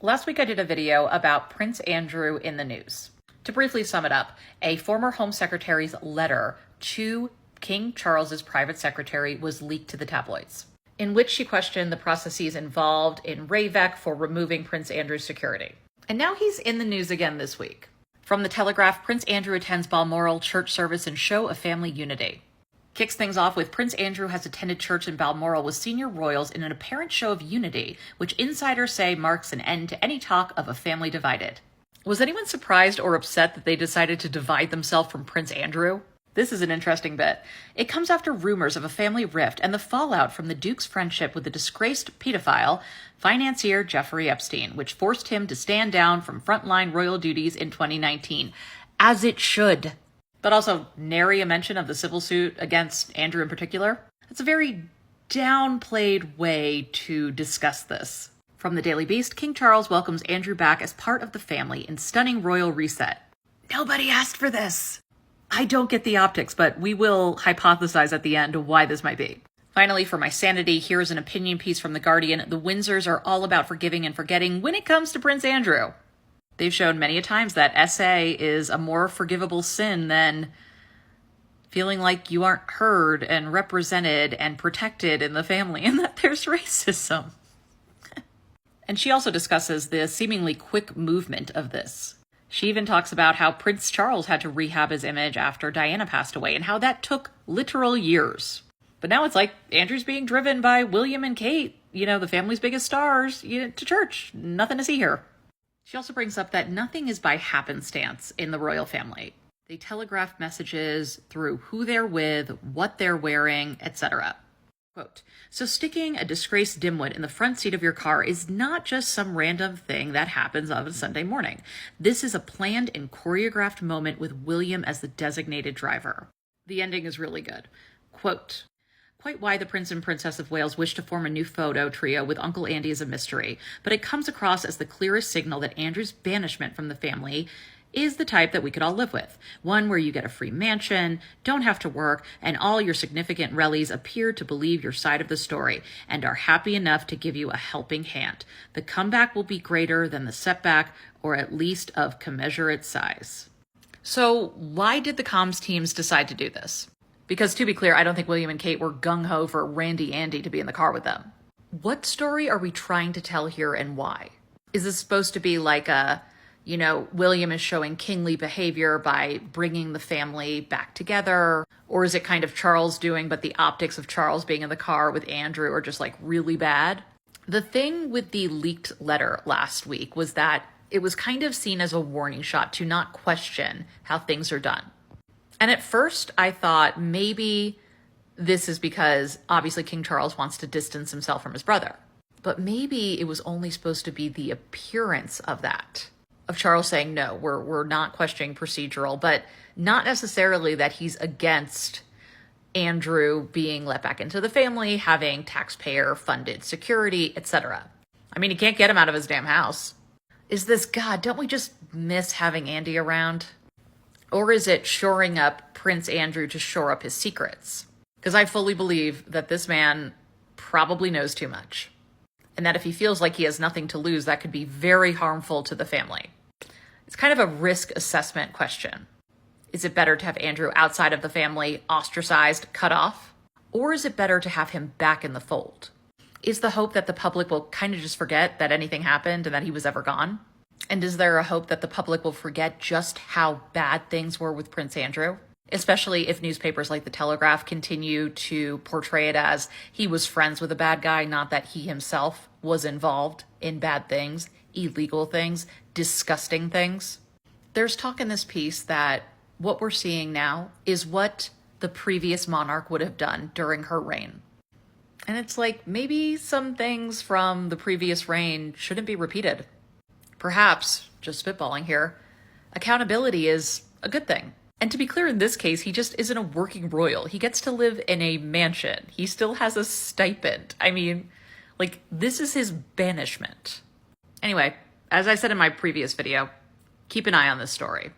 Last week I did a video about Prince Andrew in the news. To briefly sum it up, a former Home Secretary's letter to King Charles's private secretary was leaked to the tabloids, in which she questioned the processes involved in Ravec for removing Prince Andrew's security. And now he's in the news again this week. From the Telegraph, Prince Andrew attends Balmoral church service and show of family unity. Kicks things off with Prince Andrew has attended church in Balmoral with senior royals in an apparent show of unity, which insiders say marks an end to any talk of a family divided. Was anyone surprised or upset that they decided to divide themselves from Prince Andrew? This is an interesting bit. It comes after rumors of a family rift and the fallout from the Duke's friendship with the disgraced pedophile financier Jeffrey Epstein, which forced him to stand down from frontline royal duties in 2019, as it should. But also nary a mention of the civil suit against Andrew in particular. It's a very downplayed way to discuss this. From the Daily Beast, King Charles welcomes Andrew back as part of the family in stunning royal reset. Nobody asked for this. I don't get the optics, but we will hypothesize at the end why this might be. Finally, for my sanity, here's an opinion piece from The Guardian. The Windsors are all about forgiving and forgetting when it comes to Prince Andrew. They've shown many a times that SA is a more forgivable sin than feeling like you aren't heard and represented and protected in the family and that there's racism. And she also discusses the seemingly quick movement of this. She even talks about how Prince Charles had to rehab his image after Diana passed away and how that took literal years. But now it's like Andrew's being driven by William and Kate, the family's biggest stars, to church. Nothing to see here. She also brings up that nothing is by happenstance in the royal family. They telegraph messages through who they're with, what they're wearing, etc. Quote, "So sticking a disgraced dimwit in the front seat of your car is not just some random thing that happens on a Sunday morning. This is a planned and choreographed moment with William as the designated driver." The ending is really good. Quote, "Quite why the Prince and Princess of Wales wish to form a new photo trio with Uncle Andy is a mystery, but it comes across as the clearest signal that Andrew's banishment from the family is the type that we could all live with. One where you get a free mansion, don't have to work, and all your significant rellies appear to believe your side of the story and are happy enough to give you a helping hand. The comeback will be greater than the setback, or at least of commensurate size." So why did the comms teams decide to do this? Because to be clear, I don't think William and Kate were gung-ho for Randy Andy to be in the car with them. What story are we trying to tell here and why? Is this supposed to be like William is showing kingly behavior by bringing the family back together? Or is it kind of Charles doing, but the optics of Charles being in the car with Andrew are just really bad? The thing with the leaked letter last week was that it was kind of seen as a warning shot to not question how things are done. And at first I thought maybe this is because obviously King Charles wants to distance himself from his brother. But maybe it was only supposed to be the appearance of that. Of Charles saying, no, we're not questioning procedural, but not necessarily that he's against Andrew being let back into the family, having taxpayer-funded security, etc. I mean, he can't get him out of his damn house. Is this, God, don't we just miss having Andy around? Or is it shoring up Prince Andrew to shore up his secrets? Because I fully believe that this man probably knows too much. And that if he feels like he has nothing to lose, that could be very harmful to the family. It's kind of a risk assessment question. Is it better to have Andrew outside of the family, ostracized, cut off? Or is it better to have him back in the fold? Is the hope that the public will kind of just forget that anything happened and that he was ever gone? And is there a hope that the public will forget just how bad things were with Prince Andrew? Especially if newspapers like The Telegraph continue to portray it as he was friends with a bad guy, not that he himself was involved in bad things, illegal things, disgusting things. There's talk in this piece that what we're seeing now is what the previous monarch would have done during her reign. And it's like maybe some things from the previous reign shouldn't be repeated. Perhaps, just spitballing here, accountability is a good thing. And to be clear, in this case, he just isn't a working royal. He gets to live in a mansion. He still has a stipend. I mean, this is his banishment. Anyway, as I said in my previous video, keep an eye on this story.